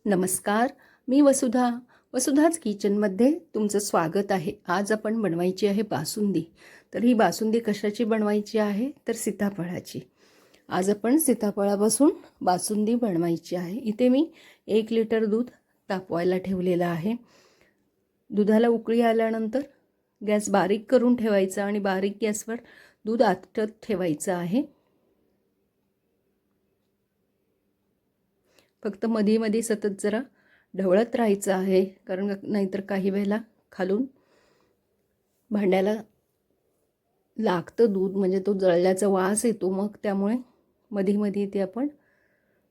नमस्कार. मी वसुधाच किचनमध्ये तुमचं स्वागत आहे. आज आपण बनवायची आहे बासुंदी. तर ही बासुंदी कशाची बनवायची आहे तर सीताफळाची. आज आपण सीताफळापासून बासुंदी बनवायची आहे. इथे मी 1 लिटर दूध तापवायला ठेवलेलं आहे. दुधाला उकळी आल्यानंतर गॅस बारीक करून ठेवायचा आणि बारीक गॅसवर दूध आटत ठेवायचं आहे. फक्त मध्ये सतत जरा ढवळत राहायचं आहे, कारण नाहीतर काही वेळेला खालून भांड्याला लागतं दूध, म्हणजे तो जळल्याचा वास येतो. मग त्यामुळे मध्ये ते आपण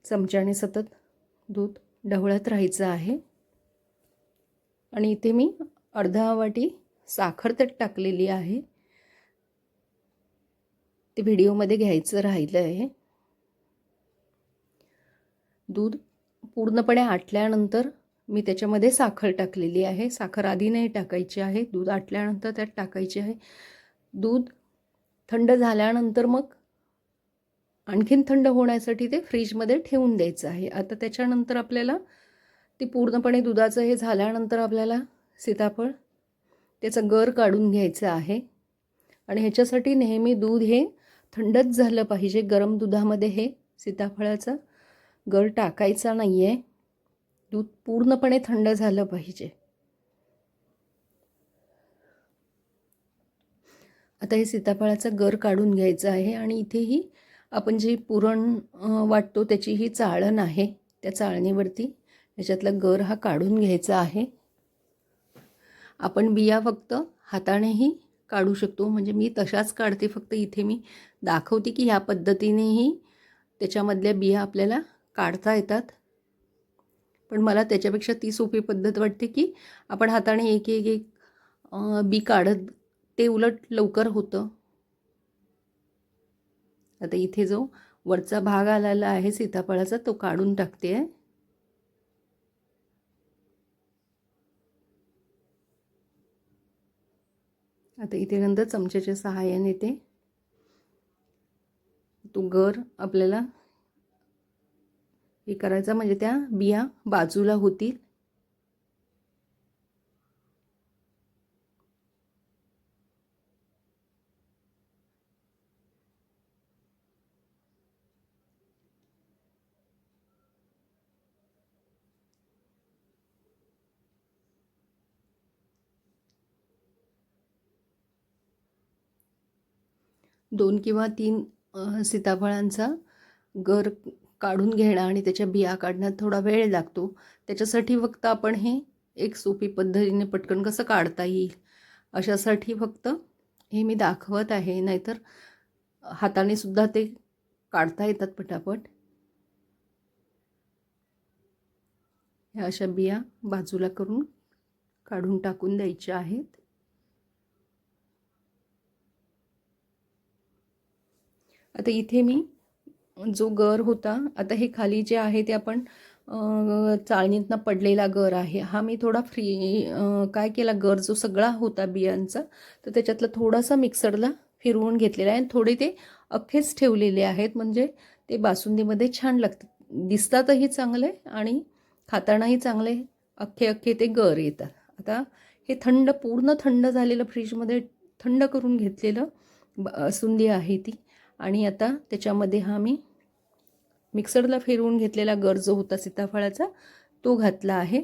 चमच्याने सतत दूध ढवळत राहायचं आहे. आणि इथे मी अर्धा वाटी साखर त्यात टाकलेली आहे. ते व्हिडिओमध्ये घ्यायचं राहिलं आहे. दूध पूर्णपणे आटल्यानंतर मी त्याच्यामध्ये साखर टाकलेली आहे. साखर आधी नाही टाकायची आहे, दूध आटल्यानंतर त्यात टाकायची आहे. दूध थंड झाल्यानंतर मग आणखीन थंड होण्यासाठी ते फ्रीजमध्ये ठेवून द्यायचं आहे. आता त्याच्यानंतर आपल्याला ती पूर्णपणे दुधाचं हे झाल्यानंतर आपल्याला सीताफळ त्याचं गर काढून घ्यायचं आहे. आणि ह्याच्यासाठी नेहमी दूध हे थंडच झालं पाहिजे. गरम दुधामध्ये हे सीताफळाचं गर टाकायचा नाही आहे. दूध पूर्णपणे थंड झालं पाहिजे. आता हे सीताफळाचं गर काढून घ्यायचं आहे. आणि इथेही आपण जे पुरण वाटतो त्याची ही चाळण आहे. त्या चाळणीवरती याच्यातलं गर हा काढून घ्यायचा आहे. आपण बिया फक्त हातानेही काढू शकतो, म्हणजे मी तशाच काढते. फक्त इथे मी दाखवते की ह्या पद्धतीनेही त्याच्यामधल्या बिया आपल्याला काढता येतात. पण मला त्याच्यापेक्षा ती सोपी पद्धत वाटते की आपण हाताने एक एक एक बी काढत, ते उलट लवकर होतं. आता इथे जो वरचा भाग आलेला आहे सीताफळाचा तो काढून टाकते आहे. आता इथे नंतर चमच्याच्या सहाय्याने तो गर आपल्याला हे करायचा, म्हणजे त्या बिया बाजूला होतील. दोन किंवा तीन सीताफळांचा गर काढून घेणं आणि त्याच्या बिया काढण्यात थोडा वेळ लागतो. त्याच्यासाठी फक्त आपण हे एक सोपी पद्धतीने पटकन कसं काढता येईल अशासाठी फक्त हे मी दाखवत आहे. नाहीतर हाताने सुद्धा ते काढता येतात पटापट. ह्या अशा बिया बाजूला करून काढून टाकून द्यायच्या आहेत. आता इथे मी जो गर होता, आता हे खाली जे आहे ते आपण चाळणीतनं पडलेला गर आहे. हा मी थोडा काय केला, गर जो सगळा होता बियांचा तर त्याच्यातला थोडासा मिक्सरला फिरवून घेतलेला आहे. थोडे ते अख्खेच ठेवलेले आहेत, म्हणजे ते बासुंदीमध्ये छान लागतात, दिसतातही चांगले आणि खातानाही चांगले अख्खे ते गर येतात. आता हे पूर्ण थंड झालेलं, फ्रीजमध्ये थंड करून घेतलेलं बासुंदी आहे ती. आणि आता त्याच्यामध्ये हा मी मिक्सरला फिरवून घेतलेला गर जो होता सीताफळाचा तो घातला आहे.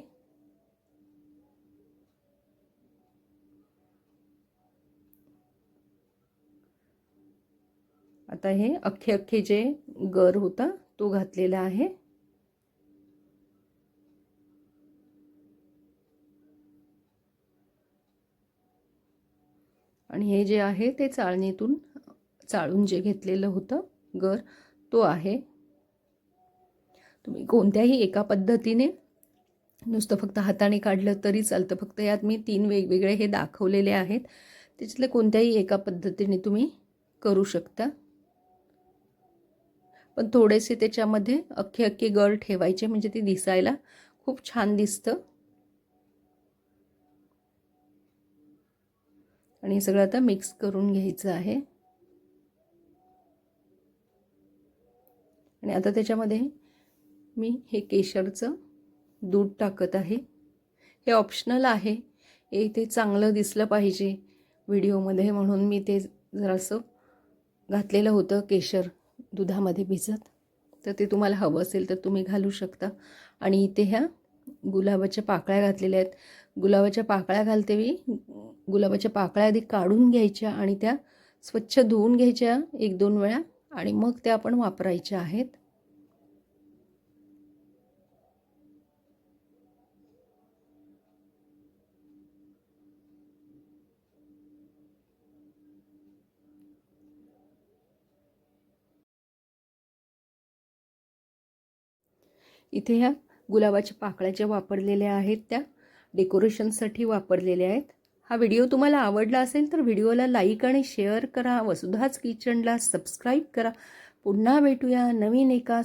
आता हे अख्खे जे गर होता तो घातलेला आहे. आणि हे जे आहे ते चाळणीतून चाळून जे घेतलेलं होतं गर तो आहे. तुम्ही कोणत्याही एका पद्धतीने नुसतं फक्त हाताने काढलं तरी चालतं. फक्त यात मी 3 वेगवेगळे हे दाखवलेले आहेत, त्याच्यातले कोणत्याही एका पद्धतीने तुम्ही करू शकता. पण थोडेसे त्याच्यामध्ये अख्खे गर ठेवायचे, म्हणजे ते दिसायला खूप छान दिसतं. आणि हे सगळं आता मिक्स करून घ्यायचं आहे. आणि आता त्याच्यामध्ये मी हे केशरचं दूध टाकत आहे. हे ऑप्शनल आहे. हे ते चांगलं दिसलं पाहिजे व्हिडिओमध्ये म्हणून मी ते जरासं घातलेलं होतं केशर दुधामध्ये भिजत. तर ते तुम्हाला हवं असेल तर तुम्ही घालू शकता. आणि इथे ह्या गुलाबाच्या पाकळ्या घातलेल्या आहेत. गुलाबाच्या पाकळ्या घालते मी. गुलाबाच्या पाकळ्या आधी काढून घ्यायच्या आणि त्या स्वच्छ धुवून घ्यायच्या 1-2 वेळा आणि मग त्या आपण वापरायच्या आहेत. इथे ह्या गुलाबाच्या पाकळ्या ज्या वापरलेल्या आहेत त्या डेकोरेशनसाठी वापरलेल्या आहेत. हा व्हिडिओ तुम्हाला आवडला असेल तर व्हिडिओला लाईक आणि शेअर करा. वसुधाच किचनला सबस्क्राईब करा. पुन्हा भेटूया नवीन एका